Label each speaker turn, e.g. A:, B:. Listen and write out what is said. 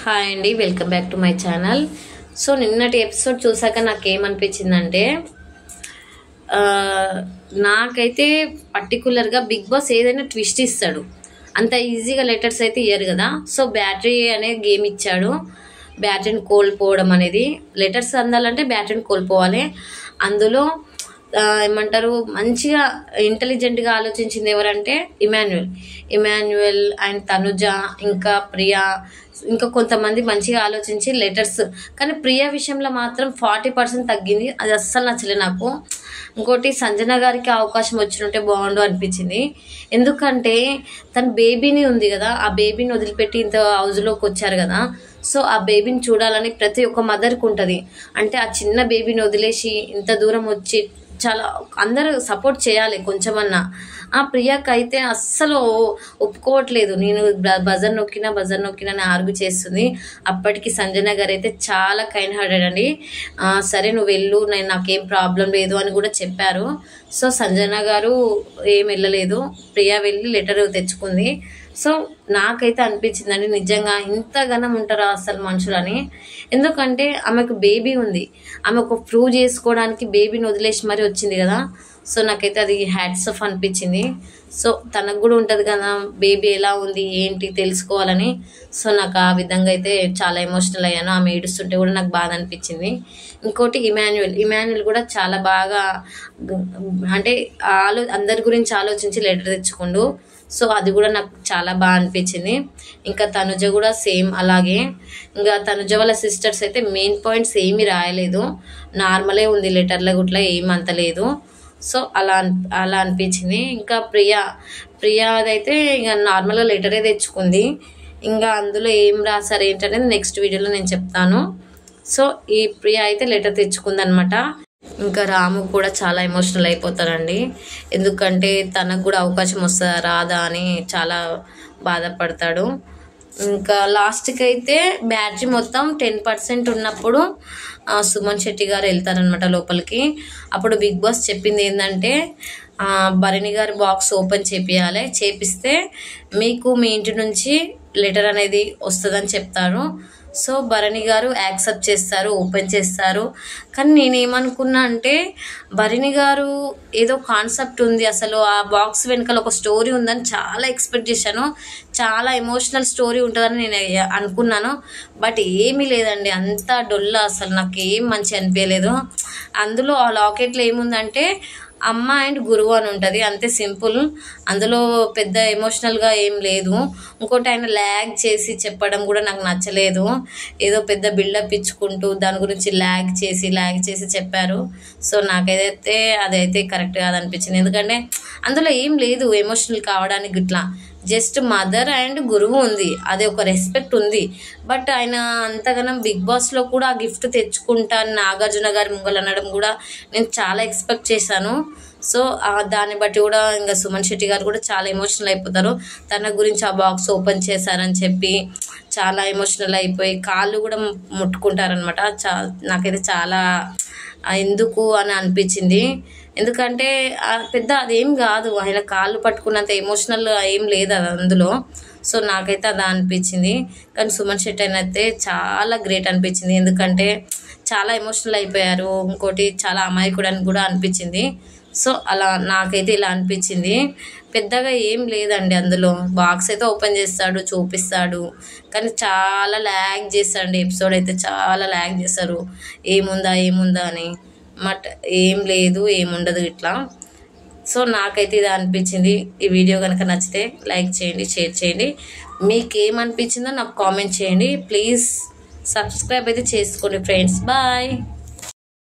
A: Hi అండి, welcome back to my channel. So నిన్నటి episode చూసాక నాకేమనిపించిందంటే నాకైతే పర్టికులర్గా బిగ్ బాస్ ఏదైనా ట్విస్ట్ ఇస్తాడు, అంత ఈజీగా లెటర్స్ అయితే ఇయ్యరు కదా. సో బ్యాటరీ అనే గేమ్ ఇచ్చాడు. బ్యాటరీని కోల్పోవడం అనేది, లెటర్స్ అందాలంటే బ్యాటరీని కోల్పోవాలి. అందులో ఏమంటారు, మంచిగా ఇంటెలిజెంట్గా ఆలోచించింది ఎవరంటే ఇమాన్యుయల్ అండ్ తనుజ, ఇంకా ప్రియా, ఇంకా కొంతమంది మంచిగా ఆలోచించి లెటర్స్. కానీ ప్రియా విషయంలో మాత్రం 40% తగ్గింది. అది అస్సలు నచ్చలే నాకు. ఇంకోటి, సంజన గారికి అవకాశం వచ్చినట్టే బాగుండు అనిపించింది. ఎందుకంటే తన బేబీని ఉంది కదా, ఆ బేబీని వదిలిపెట్టి ఇంత హౌస్లోకి వచ్చారు కదా. సో ఆ బేబీని చూడాలని ప్రతి ఒక్క మదర్కి ఉంటుంది. అంటే ఆ చిన్న బేబీని వదిలేసి ఇంత దూరం వచ్చి చాలా అందరూ సపోర్ట్ చేయాలి కొంచెమన్నా. ఆ ప్రియాకి అయితే అస్సలు ఒప్పుకోవట్లేదు. నేను బజర్ నొక్కినా అని ఆర్గ్యూ చేస్తుంది. అప్పటికి సంజన గారు అయితే చాలా కైండ్ హార్టెడ్ అండి. సరే నువ్వు వెళ్ళు, నాకేం ప్రాబ్లం లేదు అని కూడా చెప్పారు. సో సంజన గారు ఏం వెళ్ళలేదు, ప్రియా వెళ్ళి లెటర్ తెచ్చుకుంది. సో నాకైతే అనిపించిందండి, నిజంగా ఇంతగానం ఉంటారా అసలు మనుషులని. ఎందుకంటే ఆమెకు బేబీ ఉంది, ఆమె ఒక ప్రూవ్ చేసుకోవడానికి బేబీని వదిలేసి మరీ వచ్చింది కదా. సో నాకైతే అది హ్యాట్స్ ఆఫ్ అనిపించింది. సో తనకు కూడా ఉంటుంది కదా బేబీ ఎలా ఉంది ఏంటి తెలుసుకోవాలని. సో నాకు ఆ విధంగా అయితే చాలా ఎమోషనల్ అయ్యాను. ఆమె ఏడుస్తుంటే కూడా నాకు బాధ అనిపించింది. ఇంకోటి ఇమాన్యుయల్ కూడా చాలా బాగా, అంటే అందరి గురించి ఆలోచించి లెటర్ తెచ్చుకుండు. సో అది కూడా నాకు చాలా బాగా అనిపించింది. ఇంకా తనుజ కూడా సేమ్ అలాగే. ఇంకా తనుజ వాళ్ళ సిస్టర్స్ అయితే మెయిన్ పాయింట్స్ ఏమీ రాయలేదు, నార్మలే ఉంది లెటర్ల గుట్లా ఏమంత లేదు. సో అలా అనిపించింది. ఇంకా ప్రియాదైతే ఇంకా నార్మల్గా లెటరే తెచ్చుకుంది. ఇంకా అందులో ఏం రాశారు ఏంటనేది నెక్స్ట్ వీడియోలో నేను చెప్తాను. సో ఈ ప్రియా అయితే లెటర్ తెచ్చుకుంది అనమాట. ఇంకా రాము కూడా చాలా ఎమోషనల్ అయిపోతారండి. ఎందుకంటే తనకు కూడా అవకాశం వస్తుందా రాదా అని చాలా బాధపడతాడు. ఇంకా లాస్ట్కి అయితే బ్యాటరీ మొత్తం 10% ఉన్నప్పుడు సుమన్ శెట్టి గారు వెళ్తారనమాట లోపలికి. అప్పుడు బిగ్ బాస్ చెప్పింది ఏంటంటే, భరణి గారి బాక్స్ ఓపెన్ చేపిస్తే మీకు మీ ఇంటి నుంచి లెటర్ అనేది వస్తుందని చెప్తారు. సో భరణి గారు యాక్సెప్ట్ చేస్తారు, ఓపెన్ చేస్తారు. కానీ నేనేమనుకున్నా అంటే, భరణి గారు ఏదో కాన్సెప్ట్ ఉంది, అసలు ఆ బాక్స్ వెనకాల ఒక స్టోరీ ఉందని చాలా ఎక్స్పెక్ట్ చేశాను. చాలా ఎమోషనల్ స్టోరీ ఉంటుందని నేను అనుకున్నాను. బట్ ఏమీ లేదండి, అంతా డొల్లా. అసలు నాకు ఏం మంచి అనిపించలేదు. అందులో ఆ లాకెట్లో ఏముందంటే అమ్మ అండ్ గురువు అని ఉంటుంది, అంతే సింపుల్. అందులో పెద్ద ఎమోషనల్గా ఏం లేదు. ఇంకోటి, ఆయన ల్యాగ్ చేసి చెప్పడం కూడా నాకు నచ్చలేదు. ఏదో పెద్ద బిల్డప్ ఇచ్చుకుంటూ దాని గురించి ల్యాగ్ చేసి చెప్పారు. సో నాకైతే అదైతే కరెక్ట్ కాదనిపించింది. ఎందుకంటే అందులో ఏం లేదు ఎమోషనల్ కావడానికి. ఇట్లా జస్ట్ మదర్ అండ్ గురువు ఉంది, అదే ఒక రెస్పెక్ట్ ఉంది. బట్ ఆయన అంతగానం బిగ్ బాస్లో కూడా ఆ గిఫ్ట్ తెచ్చుకుంటాను నాగార్జున గారి ముంగలు అనడం కూడా నేను చాలా ఎక్స్పెక్ట్ చేశాను. సో దాన్ని బట్టి కూడా ఇంకా సుమన్ శెట్టి గారు కూడా చాలా ఎమోషనల్ అయిపోతారు. తన గురించి ఆ బాక్స్ ఓపెన్ చేశారని చెప్పి చాలా ఎమోషనల్ అయిపోయి కాళ్ళు కూడా ముట్టుకుంటారనమాట. నాకైతే చాలా ఎందుకు అని అనిపించింది. ఎందుకంటే పెద్ద అదేం కాదు, ఆయన కాళ్ళు పట్టుకున్నంత ఎమోషనల్ ఏం లేదు అది అందులో. సో నాకైతే అది అనిపించింది. కానీ సుమన్ శెట్టి అయితే చాలా గ్రేట్ అనిపించింది, ఎందుకంటే చాలా ఎమోషనల్ అయిపోయారు. ఇంకోటి, చాలా అమాయకుడని కూడా అనిపించింది. సో అలా నాకైతే ఇలా అనిపించింది. పెద్దగా ఏం లేదండి అందులో. బాక్స్ అయితే ఓపెన్ చేస్తాడు, చూపిస్తాడు, కానీ చాలా ల్యాగ్ చేస్తాడు. ఎపిసోడ్ అయితే చాలా ల్యాగ్ చేస్తారు, ఏముందా అని. బట్ ఏం లేదు, ఏముండదు ఇట్లా. సో నాకైతే ఇది అనిపించింది. ఈ వీడియో కనుక నచ్చితే లైక్ చేయండి, షేర్ చేయండి. మీకు ఏమనిపించిందో నాకు కామెంట్ చేయండి. ప్లీజ్ సబ్స్క్రైబ్ అయితే చేసుకోండి ఫ్రెండ్స్. బాయ్.